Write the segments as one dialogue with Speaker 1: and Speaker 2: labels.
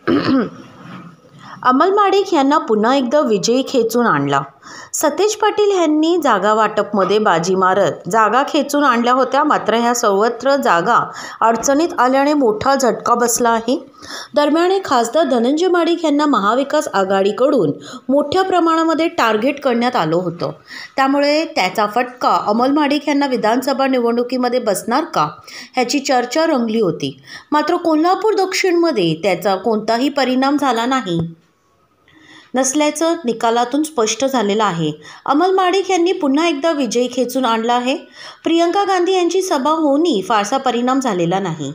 Speaker 1: अमल माडिक यांना पुन्हा एकदा विजयी खेचून आणला। सतेज पाटील यांनी जागा वाटपमध्ये बाजी मारत जागा खेचून आणल्या होत्या, मात्र ह्या सर्वत्र जागा अडचणीत आल्याने मोठा झटका बसला आहे। दरम्यान खासदार धनंजय माडिक यांना महाविकास आघाडीकडून मोठ्या प्रमाणामध्ये टार्गेट करण्यात आलं होतं। त्यामुळे त्याचा फटका अमल माडिक यांना विधानसभा निवडणुकीमध्ये बसणार का ह्याची चर्चा रंगली होती। मात्र कोल्हापूर दक्षिणमध्ये त्याचा कोणताही परिणाम झाला नसल्याचं निकालातून स्पष्ट झालेलं आहे। अमल माडिक यांनी पुन्हा एकदा विजय खेचून आणला आहे। प्रियंका गांधी यांची सभा होऊनही फारसा परिणाम झालेला नाही।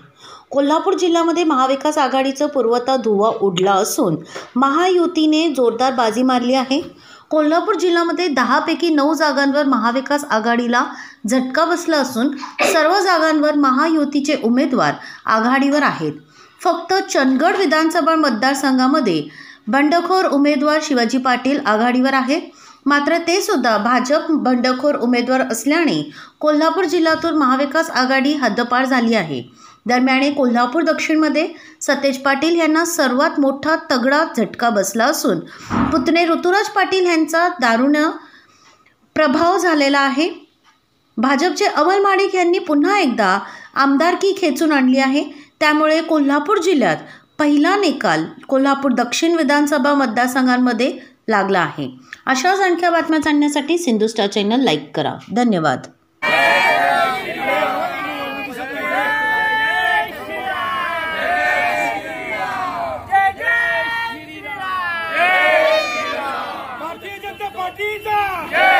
Speaker 1: कोल्हापूर जिल्ह्यामध्ये महाविकास आघाडीचं पूर्वतः धुव्वा उडला असून महायुतीने जोरदार बाजी मारली आहे। कोल्हापूर जिल्ह्यामध्ये 10 पैकी 9 जागांवर महाविकास आघाडीला झटका बसला असून सर्व जागांवर महायुतीचे उमेदवार आघाडीवर आहेत। फक्त चंदगड विधानसभा मतदारसंघामध्ये बंडखोर उमेदवार शिवाजी पाटील आघाडीवर आहेत। मात्र ते सुद्धा भाजप बंडखोर उमेदवार असल्याने कोल्हापूर जिल्ह्यातून महाविकास आघाडी हद्दपार झाली आहे। दरम्यान कोल्हापूर दक्षिणमध्ये सतेज पाटील यांना सर्वात मोठा तगडा झटका बसला असून पुतणे ऋतुराज पाटील यांचा दारुण प्रभाव झालेला आहे। भाजपचे अमल माडिक यांनी पुन्हा एकदा आमदारकी खेचून आणली आहे। त्यामुळे कोल्हापूर जिल्ह्यात पहिला निकाल कोल्हापूर दक्षिण विधानसभा मतदारसंघांमध्ये लागला आहे। अशाच आणखी बातम्या जाणण्यासाठी सिंधू स्टार चॅनल लाईक करा। धन्यवाद।
Speaker 2: भारतीय जनता पार्टीचा